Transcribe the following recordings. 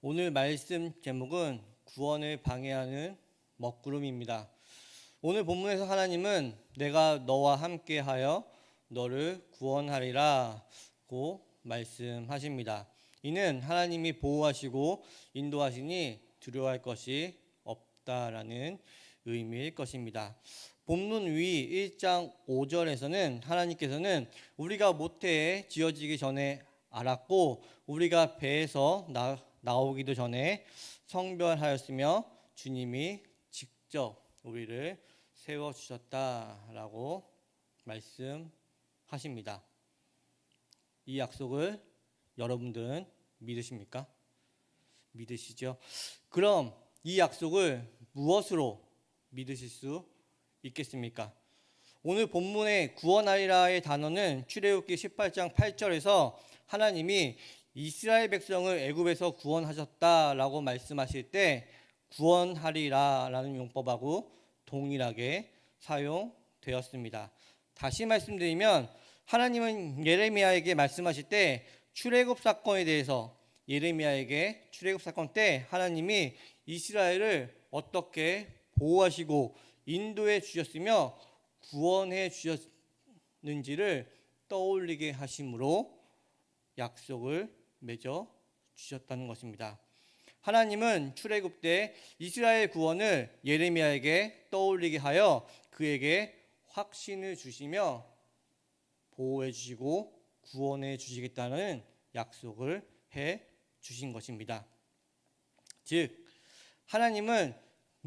오늘 말씀 제목은 구원을 방해하는 먹구름입니다. 오늘 본문에서 하나님은 내가 너와 함께하여 너를 구원하리라고 말씀하십니다. 이는 하나님이 보호하시고 인도하시니 두려워할 것이 없다라는 의미일 것입니다. 본문 위 1장 5절에서는 하나님께서는 우리가 모태에 지어지기 전에 알았고 우리가 배에서 나오기도 전에 성별하였으며 주님이 직접 우리를 세워주셨다라고 말씀하십니다. 이 약속을 여러분들은 믿으십니까? 믿으시죠? 그럼 이 약속을 무엇으로 믿으실 수 있겠습니까? 오늘 본문의 구원하리라의 단어는 출애굽기 18장 8절에서 하나님이 이스라엘 백성을 애굽에서 구원하셨다라고 말씀하실 때 구원하리라라는 용법하고 동일하게 사용되었습니다. 다시 말씀드리면 하나님은 예레미야에게 말씀하실 때 출애굽 사건에 대해서 예레미야에게 출애굽 사건 때 하나님이 이스라엘을 어떻게 보호하시고 인도해 주셨으며 구원해 주셨는지를 떠올리게 하심으로 약속을 맺어 주셨다는 것입니다. 하나님은 출애굽 때 이스라엘 구원을 예레미야에게 떠올리게 하여 그에게 확신을 주시며 보호해 주시고 구원해 주시겠다는 약속을 해 주신 것입니다. 즉 하나님은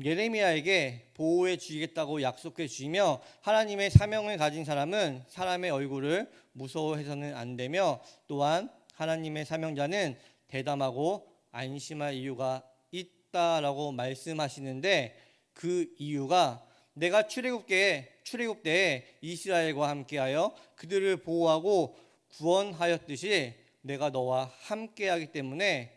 예레미야에게 보호해 주시겠다고 약속해 주시며 하나님의 사명을 가진 사람은 사람의 얼굴을 무서워해서는 안 되며 또한 하나님의 사명자는 대담하고 안심할 이유가 있다라고 말씀하시는데 그 이유가 내가 출애굽 때에 이스라엘과 함께하여 그들을 보호하고 구원하였듯이 내가 너와 함께하기 때문에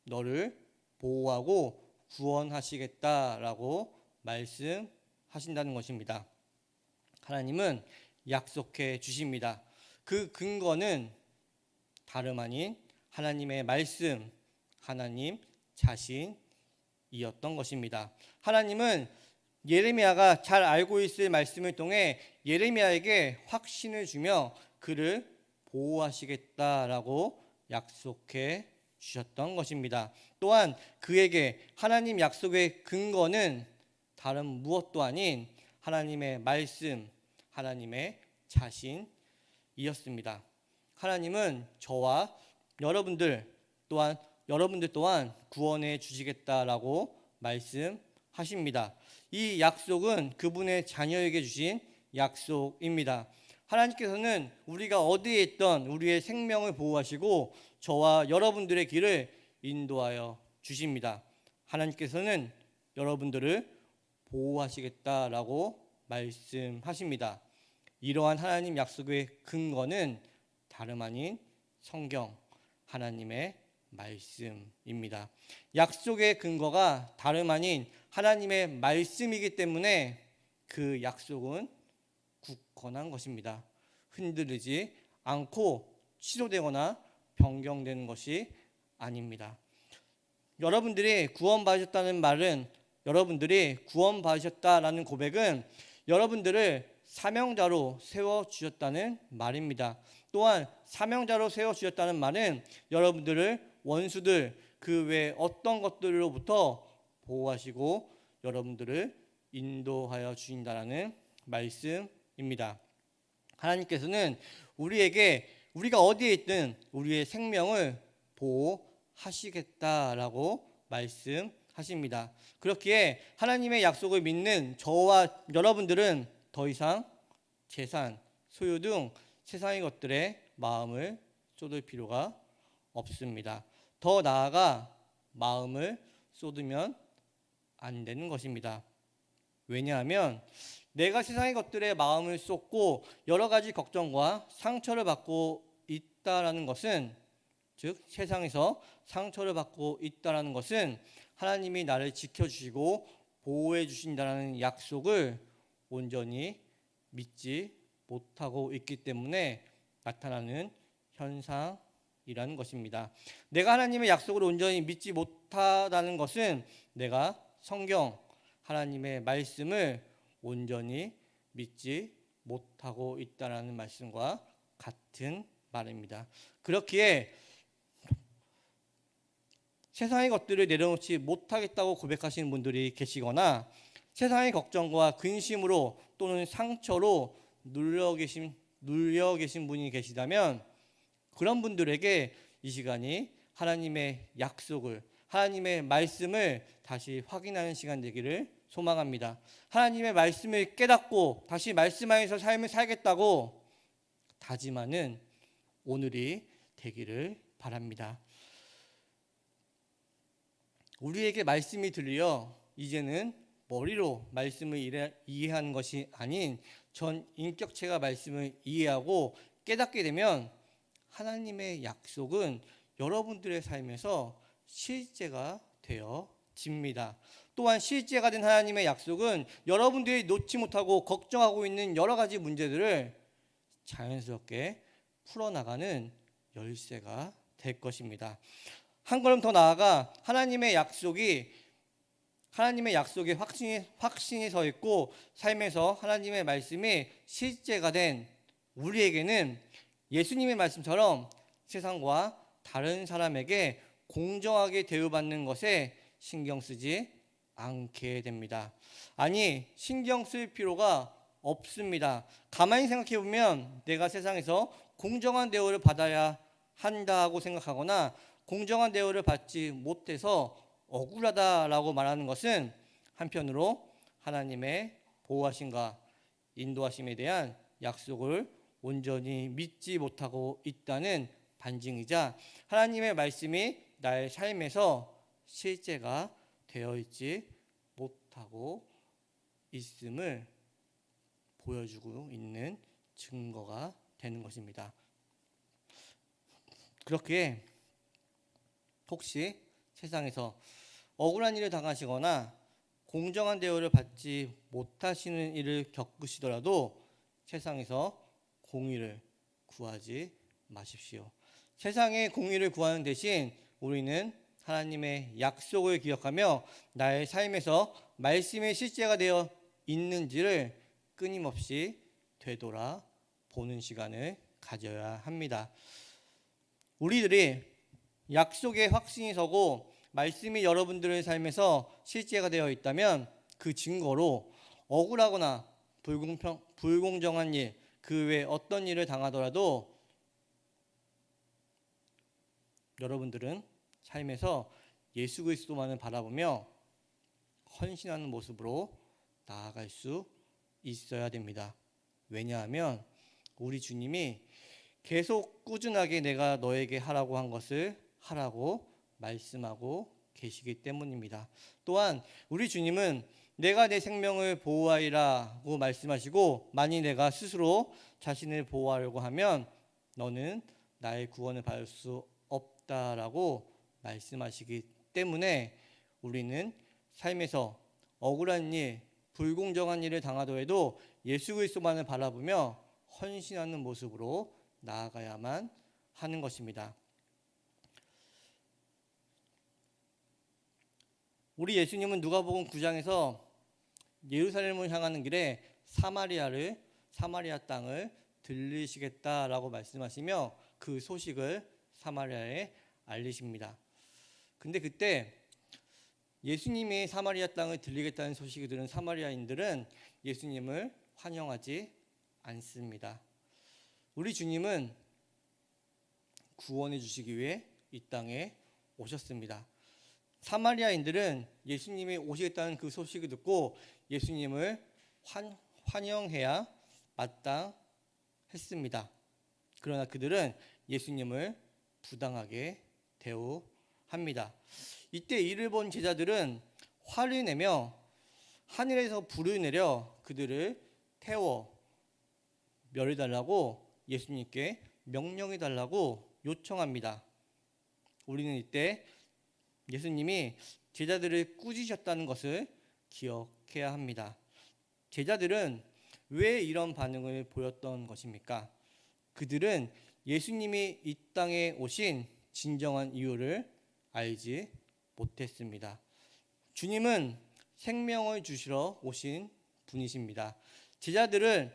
너를 보호하고 구원하시겠다라고 말씀하신다는 것입니다. 하나님은 약속해 주십니다. 그 근거는 다름 아닌 하나님의 말씀, 하나님 자신이었던 것입니다. 하나님은 예레미야가 잘 알고 있을 말씀을 통해 예레미야에게 확신을 주며 그를 보호하시겠다라고 약속해 주셨던 것입니다. 또한 그에게 하나님 약속의 근거는 다른 무엇도 아닌 하나님의 말씀, 하나님의 자신이었습니다. 하나님은 저와 여러분들 또한 구원해 주시겠다라고 말씀하십니다. 이 약속은 그분의 자녀에게 주신 약속입니다. 하나님께서는 우리가 어디에 있던 우리의 생명을 보호하시고 저와 여러분들의 길을 인도하여 주십니다. 하나님께서는 여러분들을 보호하시겠다라고 말씀하십니다. 이러한 하나님 약속의 근거는 다름 아닌 성경, 하나님의 말씀입니다. 약속의 근거가 다름 아닌 하나님의 말씀이기 때문에 그 약속은 굳건한 것입니다. 흔들리지 않고 치료되거나 변경되는 것이 아닙니다. 여러분들이 구원받으셨다는 말은 여러분들이 구원받으셨다라는 고백은 여러분들을 사명자로 세워주셨다는 말입니다. 또한 사명자로 세워주셨다는 말은 여러분들을 원수들 그 외 어떤 것들로부터 보호하시고 여러분들을 인도하여 주신다라는 말씀입니다. 하나님께서는 우리가 어디에 있든 우리의 생명을 보호하시겠다라고 말씀하십니다. 그렇기에 하나님의 약속을 믿는 저와 여러분들은 더 이상 재산, 소유 등 세상의 것들에 마음을 쏟을 필요가 없습니다. 더 나아가 마음을 쏟으면 안 되는 것입니다. 왜냐하면 내가 세상의 것들에 마음을 쏟고 여러 가지 걱정과 상처를 받고 있다라는 것은 즉 세상에서 상처를 받고 있다라는 것은 하나님이 나를 지켜주시고 보호해 주신다는 약속을 온전히 믿지 못하고 있기 때문에 나타나는 현상입니다. 이라는 것입니다. 내가 하나님의 약속을 온전히 믿지 못하다는 것은 내가 성경 하나님의 말씀을 온전히 믿지 못하고 있다는 말씀과 같은 말입니다. 그렇기에 세상의 것들을 내려놓지 못하겠다고 고백하시는 분들이 계시거나 세상의 걱정과 근심으로 또는 상처로 눌려 계신 분이 계시다면 그런 분들에게 이 시간이 하나님의 약속을, 하나님의 말씀을 다시 확인하는 시간 되기를 소망합니다. 하나님의 말씀을 깨닫고 다시 말씀 안에서 삶을 살겠다고 다짐하는 오늘이 되기를 바랍니다. 우리에게 말씀이 들려 이제는 머리로 말씀을 이해하는 것이 아닌 전 인격체가 말씀을 이해하고 깨닫게 되면 하나님의 약속은 여러분들의 삶에서 실제가 되어집니다. 또한 실제가 된 하나님의 약속은 여러분들이 놓지 못하고 걱정하고 있는 여러 가지 문제들을 자연스럽게 풀어나가는 열쇠가 될 것입니다. 한 걸음 더 나아가 하나님의 약속에 확신이 서 있고 삶에서 하나님의 말씀이 실제가 된 우리에게는 예수님의 말씀처럼 세상과 다른 사람에게 공정하게 대우받는 것에 신경 쓰지 않게 됩니다. 아니, 신경 쓸 필요가 없습니다. 가만히 생각해 보면 내가 세상에서 공정한 대우를 받아야 한다고 생각하거나 공정한 대우를 받지 못해서 억울하다라고 말하는 것은 한편으로 하나님의 보호하심과 인도하심에 대한 약속을 온전히 믿지 못하고 있다는 반증이자 하나님의 말씀이 나의 삶에서 실제가 되어 있지 못하고 있음을 보여주고 있는 증거가 되는 것입니다. 그렇게 혹시 세상에서 억울한 일을 당하시거나 공정한 대우를 받지 못하시는 일을 겪으시더라도 세상에서 공의를 구하지 마십시오. 세상의 공의를 구하는 대신 우리는 하나님의 약속을 기억하며 나의 삶에서 말씀의 실제가 되어 있는지를 끊임없이 되돌아보는 시간을 가져야 합니다. 우리들이 약속에 확신이 서고 말씀이 여러분들의 삶에서 실제가 되어 있다면 그 증거로 억울하거나 불공정한 일, 그 외 어떤 일을 당하더라도 여러분들은 삶에서 예수 그리스도만을 바라보며 헌신하는 모습으로 나아갈 수 있어야 됩니다. 왜냐하면 우리 주님이 계속 꾸준하게 내가 너에게 하라고 한 것을 하라고 말씀하고 계시기 때문입니다. 또한 우리 주님은 내가 내 생명을 보호하리라고 말씀하시고 만일 내가 스스로 자신을 보호하려고 하면 너는 나의 구원을 받을 수 없다라고 말씀하시기 때문에 우리는 삶에서 억울한 일, 불공정한 일을 당하더라도 예수 그리스도만을 바라보며 헌신하는 모습으로 나아가야만 하는 것입니다. 우리 예수님은 누가복음 9장에서 예루살렘을 향하는 길에 사마리아 땅을 들리시겠다라고 말씀하시며 그 소식을 사마리아에 알리십니다. 근데 그때 예수님이 사마리아 땅을 들리겠다는 소식을 들은 사마리아인들은 예수님을 환영하지 않습니다. 우리 주님은 구원해 주시기 위해 이 땅에 오셨습니다. 사마리아인들은 예수님이 오시겠다는 그 소식을 듣고 예수님을 환영해야 마땅했습니다. 그러나 그들은 예수님을 부당하게 대우합니다. 이때 이를 본 제자들은 화를 내며 하늘에서 불을 내려 그들을 태워 멸해달라고 예수님께 명령해달라고 요청합니다. 우리는 이때 예수님이 제자들을 꾸짖으셨다는 것을 기억해야 합니다. 제자들은 왜 이런 반응을 보였던 것입니까? 그들은 예수님이 이 땅에 오신 진정한 이유를 알지 못했습니다. 주님은 생명을 주시러 오신 분이십니다. 제자들은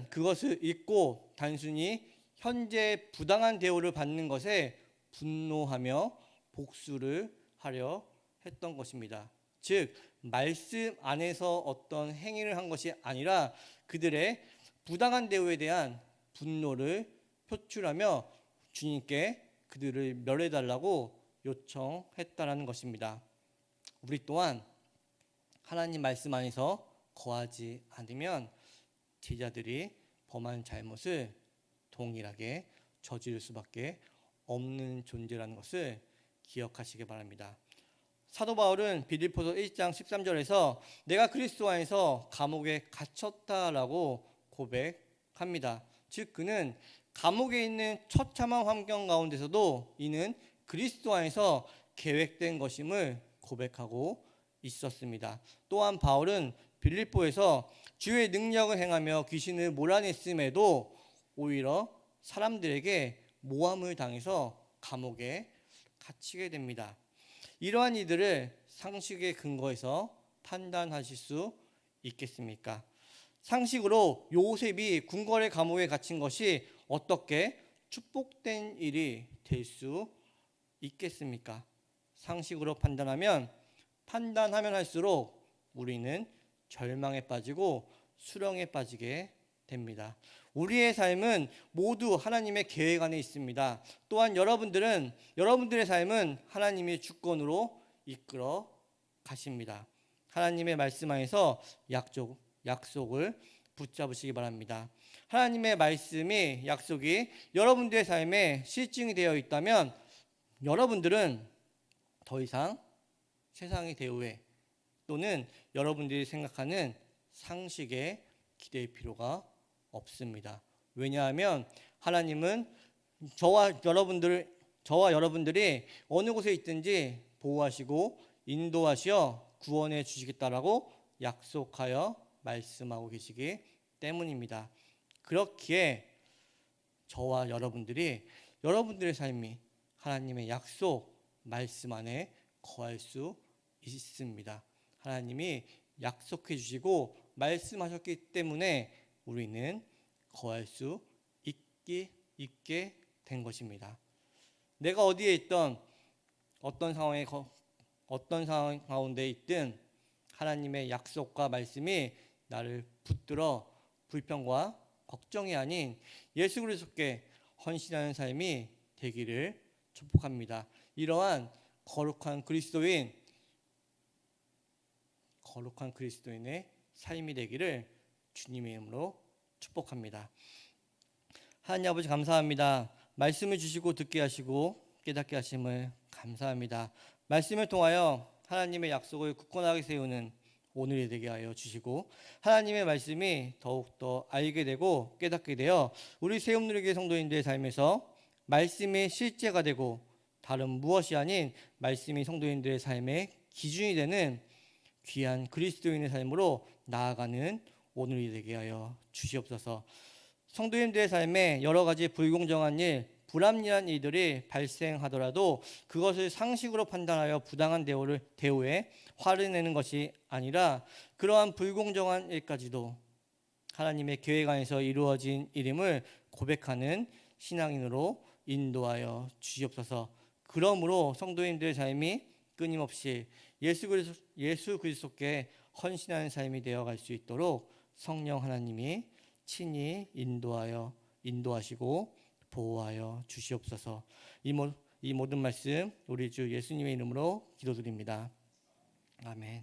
그것을 잊고 단순히 현재 부당한 대우를 받는 것에 분노하며 복수를 하려 했던 것입니다. 즉 말씀 안에서 어떤 행위를 한 것이 아니라 그들의 부당한 대우에 대한 분노를 표출하며 주님께 그들을 멸해달라고 요청했다라는 것입니다. 우리 또한 하나님 말씀 안에서 거하지 않으면 제자들이 범한 잘못을 동일하게 저지를 수밖에 없는 존재라는 것을 기억하시기 바랍니다. 사도 바울은 빌립보서 1장 13절에서 내가 그리스도 안에서 감옥에 갇혔다라고 고백합니다. 즉 그는 감옥에 있는 처참한 환경 가운데서도 이는 그리스도 안에서 계획된 것임을 고백하고 있었습니다. 또한 바울은 빌립보에서 주의 능력을 행하며 귀신을 몰아냈음에도 오히려 사람들에게 모함을 당해서 감옥에 갇히게 됩니다. 이러한 이들을 상식의 근거에서 판단하실 수 있겠습니까? 상식으로 요셉이 궁궐의 감옥에 갇힌 것이 어떻게 축복된 일이 될 수 있겠습니까? 상식으로 판단하면 할수록 우리는 절망에 빠지고 수렁에 빠지게 됩니다. 우리의 삶은 모두 하나님의 계획 안에 있습니다. 또한 여러분들의 삶은 하나님의 주권으로 이끌어 가십니다. 하나님의 말씀 안에서 약속을 붙잡으시기 바랍니다. 하나님의 말씀이 약속이 여러분들의 삶에 실증이 되어 있다면 여러분들은 더 이상 세상의 대우에 또는 여러분들이 생각하는 상식에 기댈 필요가 없습니다. 왜냐하면 하나님은 저와 여러분들이 어느 곳에 있든지 보호하시고 인도하시어 구원해 주시겠다라고 약속하여 말씀하고 계시기 때문입니다. 그렇기에 저와 여러분들의 삶이 하나님의 약속 말씀 안에 거할 수 있습니다. 하나님이 약속해 주시고 말씀하셨기 때문에 우리는 거할 수 있게 된 것입니다. 내가 어디에 있던 어떤 상황 가운데 있든 하나님의 약속과 말씀이 나를 붙들어 불평과 걱정이 아닌 예수 그리스도께 헌신하는 삶이 되기를 축복합니다. 이러한 거룩한 그리스도인의 삶이 되기를 주님의 이름으로 축복합니다. 하나님 아버지 감사합니다. 말씀을 주시고 듣게 하시고 깨닫게 하심을 감사합니다. 말씀을 통하여 하나님의 약속을 굳건하게 세우는 오늘이 되게 하여 주시고 하나님의 말씀이 더욱더 알게 되고 깨닫게 되어 우리 세움누리교회 성도인들의 삶에서 말씀이 실제가 되고 다른 무엇이 아닌 말씀이 성도인들의 삶의 기준이 되는 귀한 그리스도인의 삶으로 나아가는 오늘이 되게 하여 주시옵소서. 성도님들의 삶에 여러 가지 불공정한 일, 불합리한 일들이 발생하더라도 그것을 상식으로 판단하여 부당한 대우에 화를 내는 것이 아니라 그러한 불공정한 일까지도 하나님의 계획 안에서 이루어진 일임을 고백하는 신앙인으로 인도하여 주시옵소서. 그러므로 성도님들의 삶이 끊임없이 예수 그리스도께 헌신하는 삶이 되어갈 수 있도록 성령 하나님이 친히 인도하시고 보호하여 주시옵소서. 이 모든 말씀 우리 주 예수님의 이름으로 기도드립니다. 아멘.